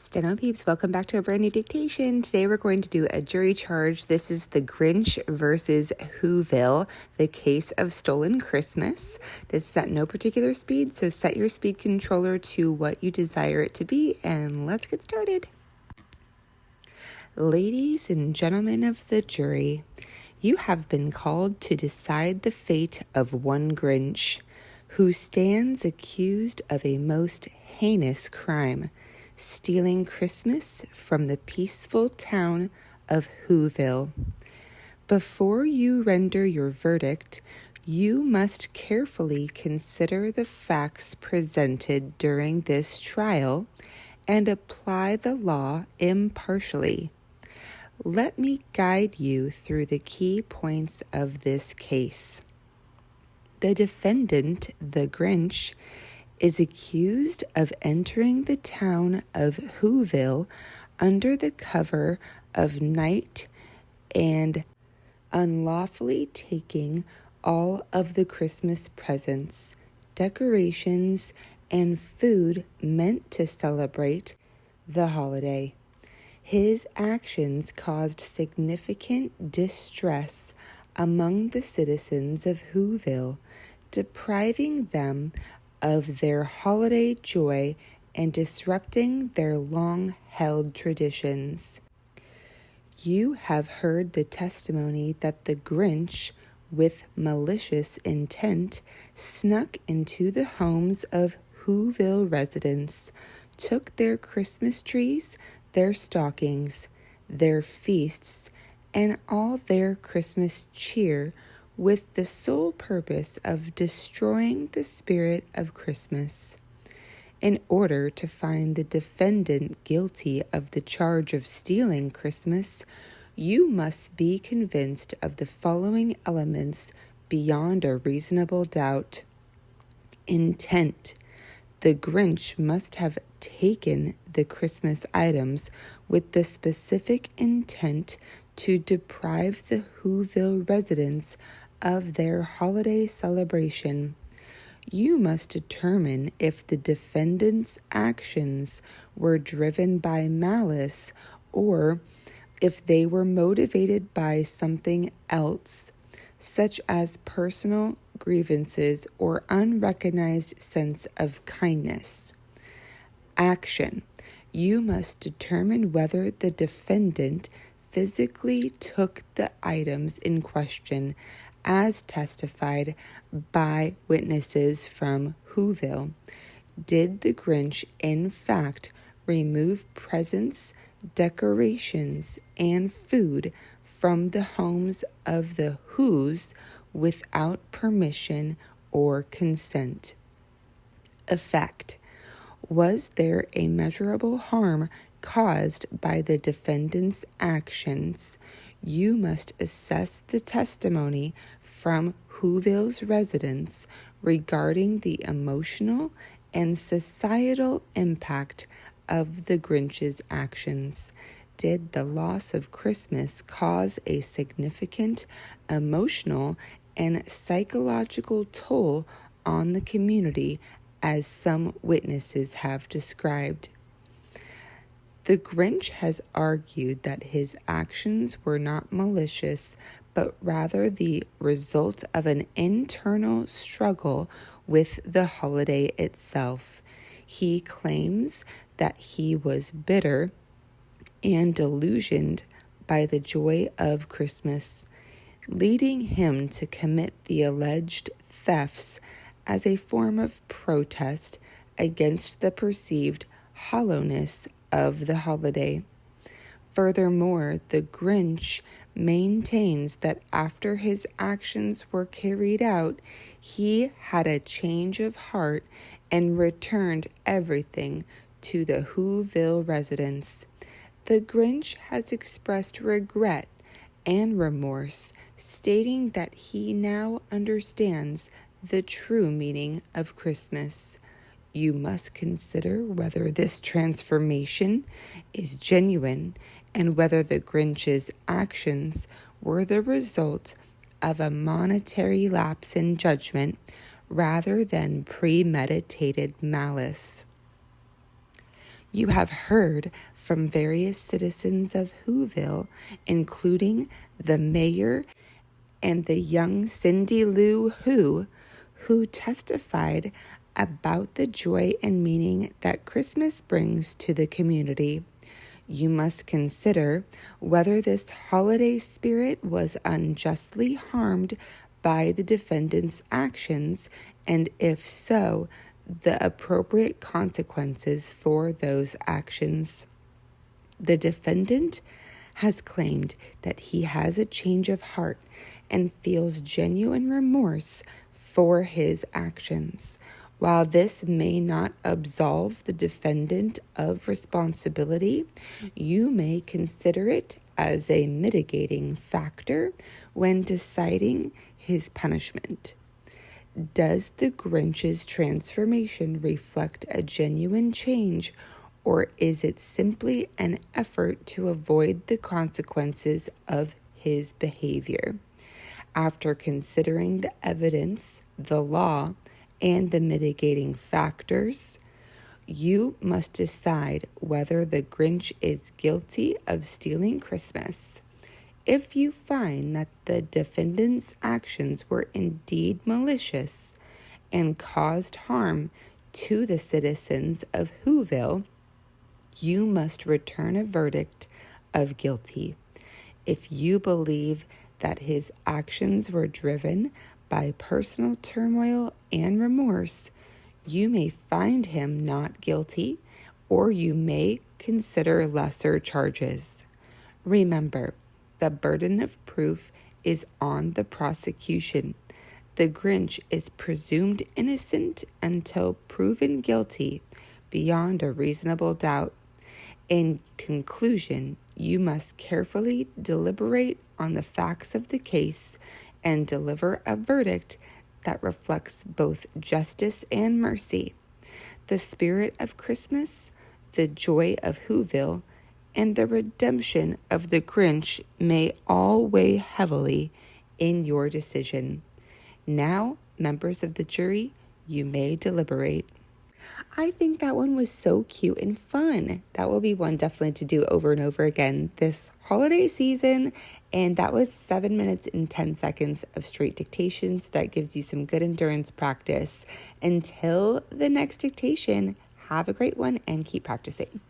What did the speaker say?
Steno peeps, welcome back to a brand new dictation. Today we're going to do a jury charge. This is the Grinch versus Whoville, the case of stolen Christmas. This is at no particular speed, so set your speed controller to what you desire it to be, and let's get started. Ladies and gentlemen of the jury, you have been called to decide the fate of one Grinch, who stands accused of a most heinous crime, stealing Christmas from the peaceful town of Whoville. Before you render your verdict, you must carefully consider the facts presented during this trial and apply the law impartially. Let me guide you through the key points of this case. The defendant, the Grinch, is accused of entering the town of Whoville under the cover of night and unlawfully taking all of the Christmas presents, decorations, and food meant to celebrate the holiday. His actions caused significant distress among the citizens of Whoville, depriving them of their holiday joy and disrupting their long-held traditions. You have heard the testimony that the Grinch, with malicious intent, snuck into the homes of Whoville residents, took their Christmas trees, their stockings, their feasts, and all their Christmas cheer with the sole purpose of destroying the spirit of Christmas. In order to find the defendant guilty of the charge of stealing Christmas, you must be convinced of the following elements beyond a reasonable doubt. Intent. The Grinch must have taken the Christmas items with the specific intent to deprive the Whoville residents of their holiday celebration. You must determine if the defendant's actions were driven by malice or if they were motivated by something else, such as personal grievances or unrecognized sense of kindness. Action. You must determine whether the defendant physically took the items in question as testified by witnesses from Whoville. Did the Grinch in fact remove presents, decorations, and food from the homes of the Whos without permission or consent? Effect. Was there a measurable harm caused by the defendant's actions? You must assess the testimony from Whoville's residents regarding the emotional and societal impact of the Grinch's actions. Did the loss of Christmas cause a significant emotional and psychological toll on the community, as some witnesses have described? The Grinch has argued that his actions were not malicious, but rather the result of an internal struggle with the holiday itself. He claims that he was bitter and delusioned by the joy of Christmas, leading him to commit the alleged thefts as a form of protest against the perceived hollowness of the holiday. Furthermore, the Grinch maintains that after his actions were carried out, he had a change of heart and returned everything to the Whoville residents. The Grinch has expressed regret and remorse, stating that he now understands the true meaning of Christmas. You must consider whether this transformation is genuine and whether the Grinch's actions were the result of a monetary lapse in judgment rather than premeditated malice. You have heard from various citizens of Whoville, including the mayor and the young Cindy Lou who testified about the joy and meaning that Christmas brings to the community. You must consider whether this holiday spirit was unjustly harmed by the defendant's actions, and if so, the appropriate consequences for those actions. The defendant has claimed that he has a change of heart and feels genuine remorse for his actions. While this may not absolve the defendant of responsibility, you may consider it as a mitigating factor when deciding his punishment. Does the Grinch's transformation reflect a genuine change, or is it simply an effort to avoid the consequences of his behavior? After considering the evidence, the law, and the mitigating factors, you must decide whether the Grinch is guilty of stealing Christmas. If you find that the defendant's actions were indeed malicious and caused harm to the citizens of Whoville, you must return a verdict of guilty. If you believe that his actions were driven by personal turmoil and remorse, you may find him not guilty, or you may consider lesser charges. Remember, the burden of proof is on the prosecution. The Grinch is presumed innocent until proven guilty beyond a reasonable doubt. In conclusion, you must carefully deliberate on the facts of the case and deliver a verdict that reflects both justice and mercy. The spirit of Christmas, the joy of Whoville, and the redemption of the Grinch may all weigh heavily in your decision. Now, members of the jury, you may deliberate. I think that one was so cute and fun. That will be one definitely to do over and over again this holiday season. And that was 7 minutes and 10 seconds of straight dictation. So that gives you some good endurance practice. Until the next dictation, have a great one and keep practicing.